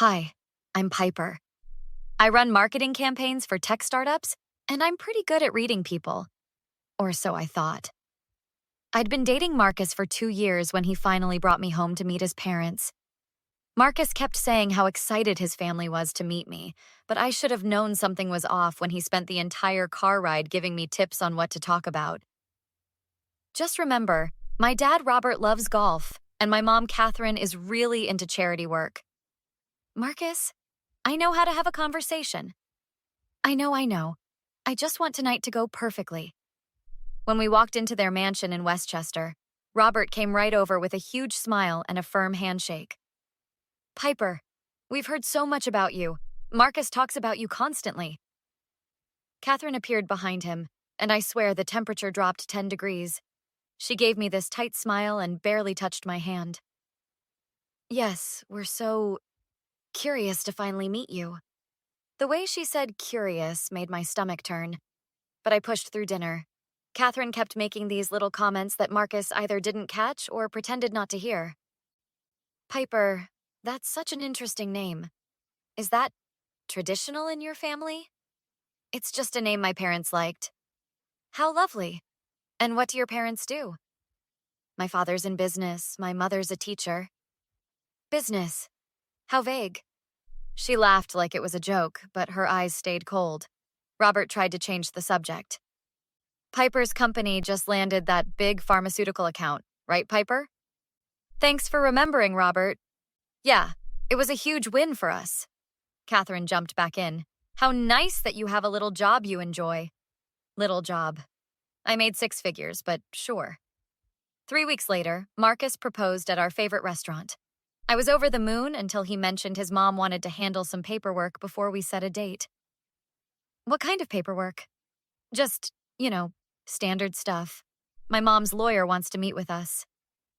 Hi, I'm Piper. I run marketing campaigns for tech startups, and I'm pretty good at reading people. Or so I thought. I'd been dating Marcus for 2 years when he finally brought me home to meet his parents. Marcus kept saying how excited his family was to meet me, but I should have known something was off when he spent the entire car ride giving me tips on what to talk about. Just remember, my dad Robert loves golf, and my mom Catherine is really into charity work. Marcus, I know how to have a conversation. I know. I just want tonight to go perfectly. When we walked into their mansion in Westchester, Robert came right over with a huge smile and a firm handshake. Piper, we've heard so much about you. Marcus talks about you constantly. Catherine appeared behind him, and I swear the temperature dropped 10 degrees. She gave me this tight smile and barely touched my hand. Yes, we're so curious to finally meet you. The way she said curious made my stomach turn, but I pushed through dinner. Catherine kept making these little comments that Marcus either didn't catch or pretended not to hear. Piper, that's such an interesting name. Is that traditional in your family? It's just a name my parents liked. How lovely. And what do your parents do? My father's in business, my mother's a teacher. Business. How vague. She laughed like it was a joke, but her eyes stayed cold. Robert tried to change the subject. Piper's company just landed that big pharmaceutical account, right, Piper? Thanks for remembering, Robert. Yeah, it was a huge win for us. Catherine jumped back in. How nice that you have a little job you enjoy. Little job. I made 6 figures, but sure. 3 weeks later, Marcus proposed at our favorite restaurant. I was over the moon until he mentioned his mom wanted to handle some paperwork before we set a date. What kind of paperwork? Just, standard stuff. My mom's lawyer wants to meet with us.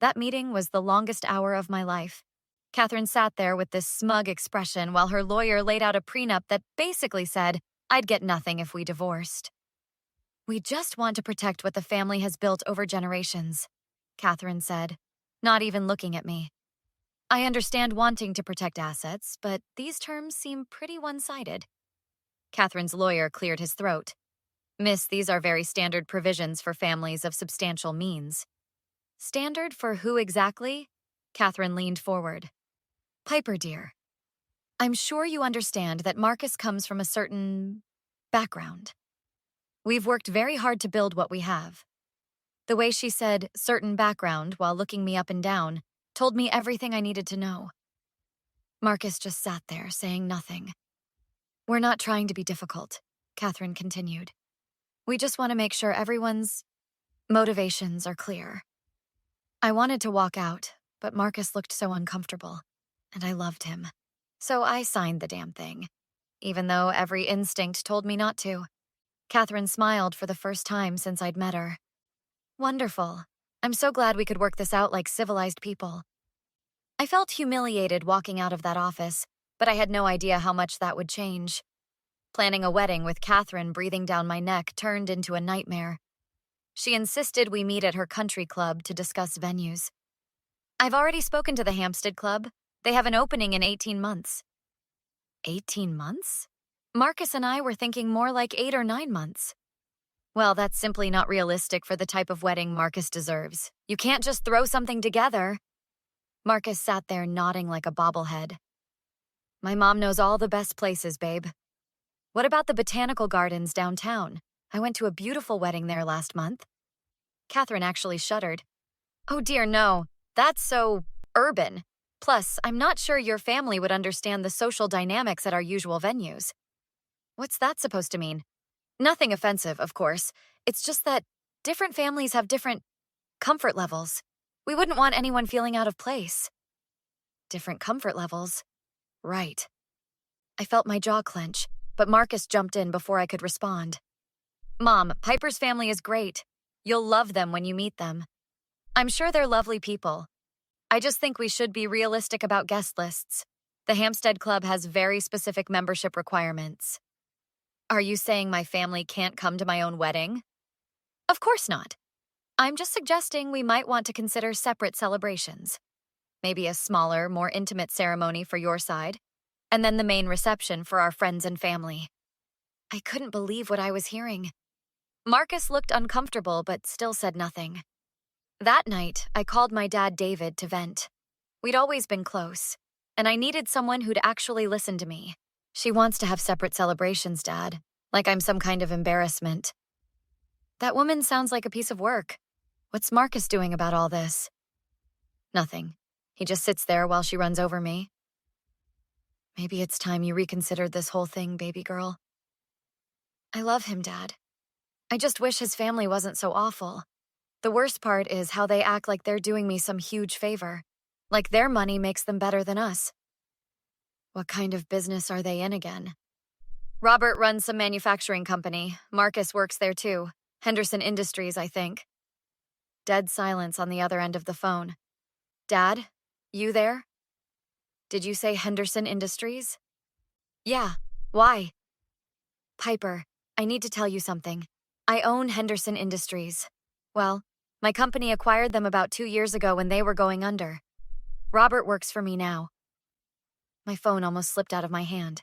That meeting was the longest hour of my life. Catherine sat there with this smug expression while her lawyer laid out a prenup that basically said I'd get nothing if we divorced. We just want to protect what the family has built over generations, Catherine said, not even looking at me. I understand wanting to protect assets, but these terms seem pretty one-sided. Catherine's lawyer cleared his throat. Miss, these are very standard provisions for families of substantial means. Standard for who exactly? Catherine leaned forward. Piper, dear, I'm sure you understand that Marcus comes from a certain background. We've worked very hard to build what we have. The way she said certain background while looking me up and down told me everything I needed to know. Marcus just sat there, saying nothing. We're not trying to be difficult, Catherine continued. We just want to make sure everyone's motivations are clear. I wanted to walk out, but Marcus looked so uncomfortable, and I loved him. So I signed the damn thing, even though every instinct told me not to. Catherine smiled for the first time since I'd met her. Wonderful. I'm so glad we could work this out like civilized people. I felt humiliated walking out of that office, but I had no idea how much that would change. Planning a wedding with Catherine breathing down my neck turned into a nightmare. She insisted we meet at her country club to discuss venues. I've already spoken to the Hampstead Club. They have an opening in 18 months. 18 months? Marcus and I were thinking more like 8 or 9 months. Well, that's simply not realistic for the type of wedding Marcus deserves. You can't just throw something together. Marcus sat there nodding like a bobblehead. My mom knows all the best places, babe. What about the botanical gardens downtown? I went to a beautiful wedding there last month. Catherine actually shuddered. Oh dear, no. That's so urban. Plus, I'm not sure your family would understand the social dynamics at our usual venues. What's that supposed to mean? Nothing offensive, of course. It's just that different families have different comfort levels. We wouldn't want anyone feeling out of place. Different comfort levels? Right. I felt my jaw clench, but Marcus jumped in before I could respond. Mom, Piper's family is great. You'll love them when you meet them. I'm sure they're lovely people. I just think we should be realistic about guest lists. The Hampstead Club has very specific membership requirements. Are you saying my family can't come to my own wedding? Of course not. I'm just suggesting we might want to consider separate celebrations. Maybe a smaller, more intimate ceremony for your side, and then the main reception for our friends and family. I couldn't believe what I was hearing. Marcus looked uncomfortable but still said nothing. That night, I called my dad David to vent. We'd always been close, and I needed someone who'd actually listen to me. She wants to have separate celebrations, Dad, like I'm some kind of embarrassment. That woman sounds like a piece of work. What's Marcus doing about all this? Nothing. He just sits there while she runs over me. Maybe it's time you reconsidered this whole thing, baby girl. I love him, Dad. I just wish his family wasn't so awful. The worst part is how they act like they're doing me some huge favor, like their money makes them better than us. What kind of business are they in again? Robert runs some manufacturing company. Marcus works there too. Henderson Industries, I think. Dead silence on the other end of the phone. Dad, you there? Did you say Henderson Industries? Yeah. Why? Piper, I need to tell you something. I own Henderson Industries. Well, my company acquired them about 2 years ago when they were going under. Robert works for me now. My phone almost slipped out of my hand.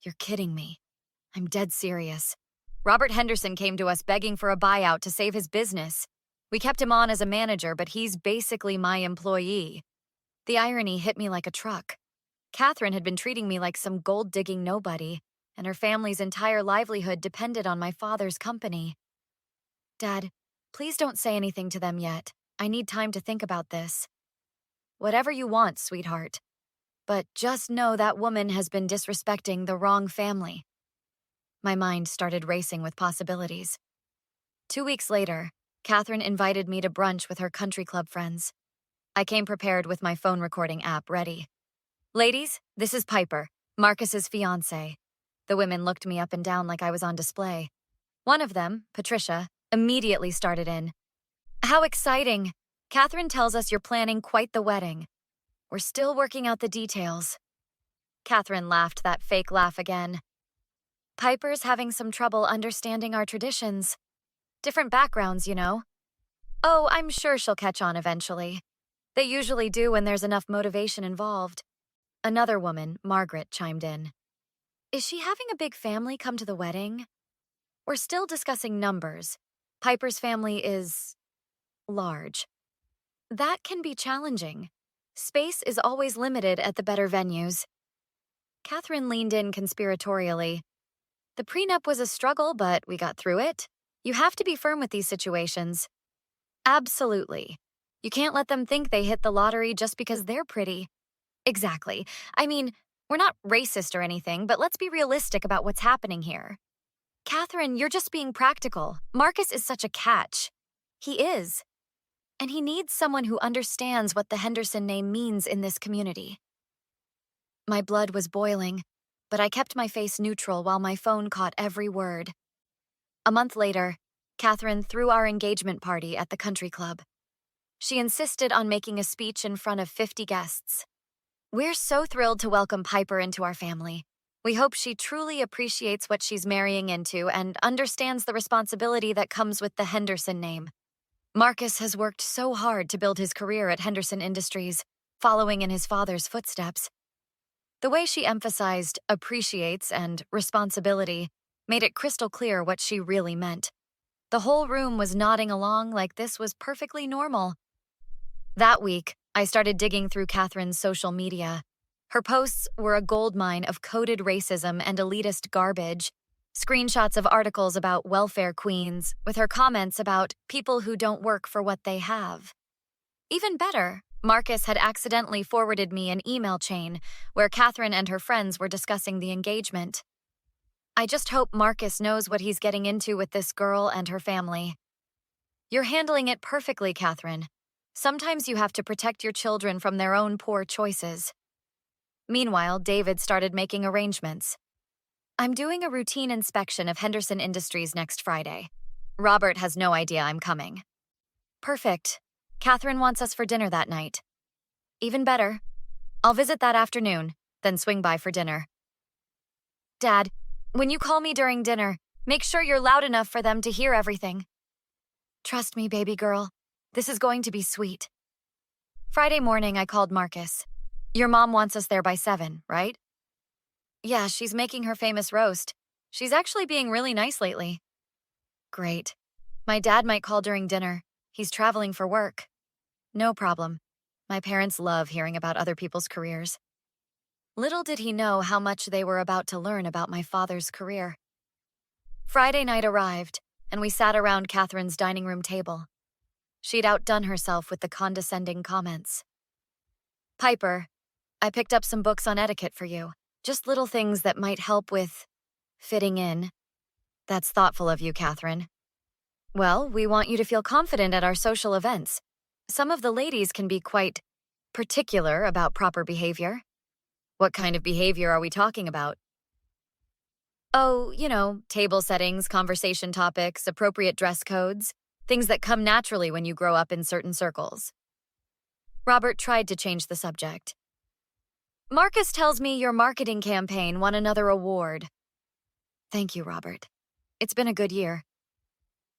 You're kidding me. I'm dead serious. Robert Henderson came to us begging for a buyout to save his business. We kept him on as a manager, but he's basically my employee. The irony hit me like a truck. Catherine had been treating me like some gold-digging nobody, and her family's entire livelihood depended on my father's company. Dad, please don't say anything to them yet. I need time to think about this. Whatever you want, sweetheart. But just know that woman has been disrespecting the wrong family. My mind started racing with possibilities. 2 weeks later, Catherine invited me to brunch with her country club friends. I came prepared with my phone recording app ready. Ladies, this is Piper, Marcus's fiancée. The women looked me up and down like I was on display. One of them, Patricia, immediately started in. How exciting! Catherine tells us you're planning quite the wedding. We're still working out the details. Catherine laughed that fake laugh again. Piper's having some trouble understanding our traditions. Different backgrounds, you know. Oh, I'm sure she'll catch on eventually. They usually do when there's enough motivation involved. Another woman, Margaret, chimed in. Is she having a big family come to the wedding? We're still discussing numbers. Piper's family is large. That can be challenging. Space is always limited at the better venues. Catherine leaned in conspiratorially. The prenup was a struggle, but we got through it. You have to be firm with these situations. Absolutely. You can't let them think they hit the lottery just because they're pretty. Exactly. I mean, we're not racist or anything, but let's be realistic about what's happening here. Catherine, you're just being practical. Marcus is such a catch. He is. And he needs someone who understands what the Henderson name means in this community. My blood was boiling, but I kept my face neutral while my phone caught every word. A month later, Catherine threw our engagement party at the country club. She insisted on making a speech in front of 50 guests. We're so thrilled to welcome Piper into our family. We hope she truly appreciates what she's marrying into and understands the responsibility that comes with the Henderson name. Marcus has worked so hard to build his career at Henderson Industries, following in his father's footsteps. The way she emphasized appreciates and responsibility made it crystal clear what she really meant. The whole room was nodding along like this was perfectly normal. That week, I started digging through Catherine's social media. Her posts were a goldmine of coded racism and elitist garbage. Screenshots of articles about welfare queens, with her comments about people who don't work for what they have. Even better, Marcus had accidentally forwarded me an email chain where Catherine and her friends were discussing the engagement. I just hope Marcus knows what he's getting into with this girl and her family. You're handling it perfectly, Catherine. Sometimes you have to protect your children from their own poor choices. Meanwhile, David started making arrangements. I'm doing a routine inspection of Henderson Industries next Friday. Robert has no idea I'm coming. Perfect. Catherine wants us for dinner that night. Even better. I'll visit that afternoon, then swing by for dinner. Dad, when you call me during dinner, make sure you're loud enough for them to hear everything. Trust me, baby girl. This is going to be sweet. Friday morning, I called Marcus. Your mom wants us there by 7, right? Yeah, she's making her famous roast. She's actually being really nice lately. Great. My dad might call during dinner. He's traveling for work. No problem. My parents love hearing about other people's careers. Little did he know how much they were about to learn about my father's career. Friday night arrived, and we sat around Catherine's dining room table. She'd outdone herself with the condescending comments. Piper, I picked up some books on etiquette for you. Just little things that might help with fitting in. That's thoughtful of you, Catherine. Well, we want you to feel confident at our social events. Some of the ladies can be quite particular about proper behavior. What kind of behavior are we talking about? Oh, table settings, conversation topics, appropriate dress codes, things that come naturally when you grow up in certain circles. Robert tried to change the subject. Marcus tells me your marketing campaign won another award. Thank you, Robert. It's been a good year.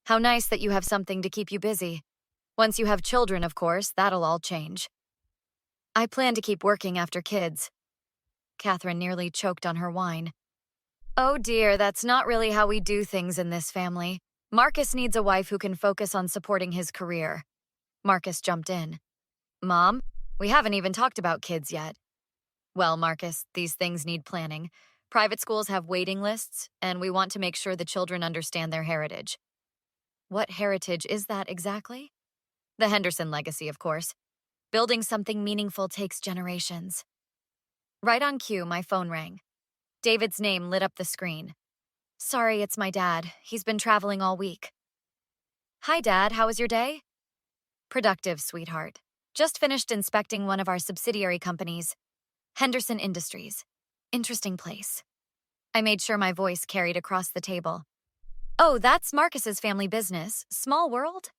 How nice that you have something to keep you busy. Once you have children, of course, that'll all change. I plan to keep working after kids. Catherine nearly choked on her wine. Oh dear, that's not really how we do things in this family. Marcus needs a wife who can focus on supporting his career. Marcus jumped in. Mom, we haven't even talked about kids yet. Well, Marcus, these things need planning. Private schools have waiting lists, and we want to make sure the children understand their heritage. What heritage is that exactly? The Henderson legacy, of course. Building something meaningful takes generations. Right on cue, my phone rang. David's name lit up the screen. Sorry, it's my dad. He's been traveling all week. Hi, Dad. How was your day? Productive, sweetheart. Just finished inspecting one of our subsidiary companies, Henderson Industries. Interesting place. I made sure my voice carried across the table. Oh, that's Marcus's family business. Small world?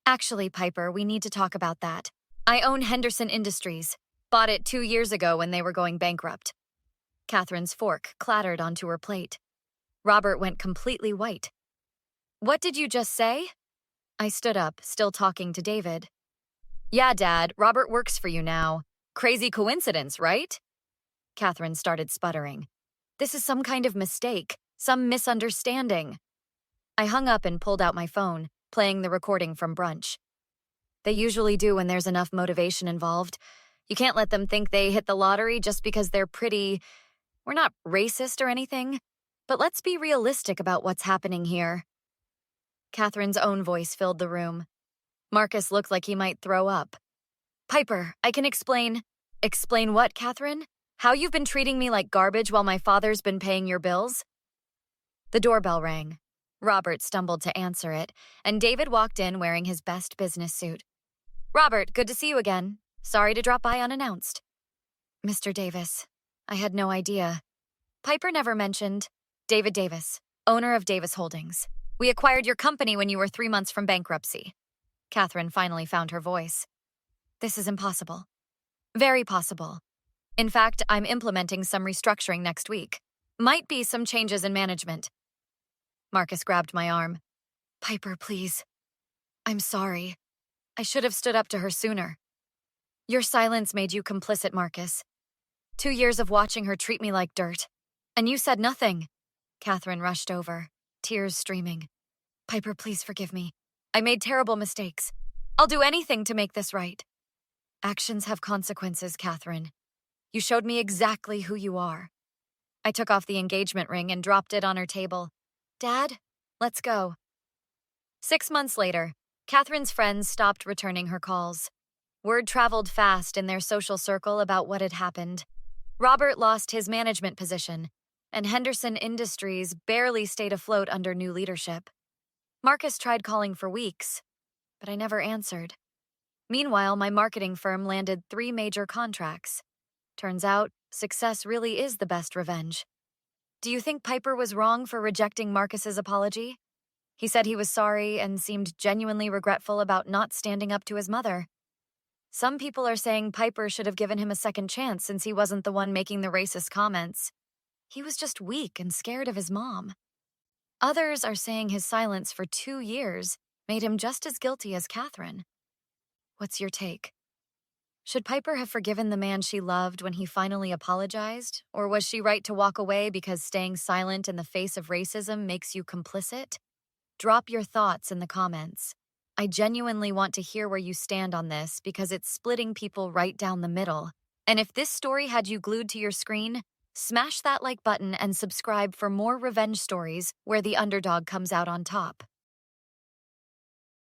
Actually, Piper, we need to talk about that. I own Henderson Industries. Bought it 2 years ago when they were going bankrupt. Catherine's fork clattered onto her plate. Robert went completely white. What did you just say? I stood up, still talking to David. Yeah, Dad, Robert works for you now. Crazy coincidence, right? Catherine started sputtering. This is some kind of mistake, some misunderstanding. I hung up and pulled out my phone, playing the recording from brunch. They usually do when there's enough motivation involved. You can't let them think they hit the lottery just because they're pretty. We're not racist or anything, but let's be realistic about what's happening here. Catherine's own voice filled the room. Marcus looked like he might throw up. Piper, I can explain. Explain what, Catherine? How you've been treating me like garbage while my father's been paying your bills? The doorbell rang. Robert stumbled to answer it, and David walked in wearing his best business suit. Robert, good to see you again. Sorry to drop by unannounced. Mr. Davis, I had no idea. Piper never mentioned. David Davis, owner of Davis Holdings. We acquired your company when you were 3 months from bankruptcy. Catherine finally found her voice. This is impossible. Very possible. In fact, I'm implementing some restructuring next week. Might be some changes in management. Marcus grabbed my arm. Piper, please. I'm sorry. I should have stood up to her sooner. Your silence made you complicit, Marcus. 2 years of watching her treat me like dirt. And you said nothing. Catherine rushed over, tears streaming. Piper, please forgive me. I made terrible mistakes. I'll do anything to make this right. Actions have consequences, Catherine. You showed me exactly who you are. I took off the engagement ring and dropped it on her table. Dad, let's go. 6 months later, Catherine's friends stopped returning her calls. Word traveled fast in their social circle about what had happened. Robert lost his management position, and Henderson Industries barely stayed afloat under new leadership. Marcus tried calling for weeks, but I never answered. Meanwhile, my marketing firm landed 3 major contracts. Turns out, success really is the best revenge. Do you think Piper was wrong for rejecting Marcus's apology? He said he was sorry and seemed genuinely regretful about not standing up to his mother. Some people are saying Piper should have given him a second chance since he wasn't the one making the racist comments. He was just weak and scared of his mom. Others are saying his silence for 2 years made him just as guilty as Catherine. What's your take? Should Piper have forgiven the man she loved when he finally apologized? Or was she right to walk away because staying silent in the face of racism makes you complicit? Drop your thoughts in the comments. I genuinely want to hear where you stand on this because it's splitting people right down the middle. And if this story had you glued to your screen, smash that like button and subscribe for more revenge stories where the underdog comes out on top.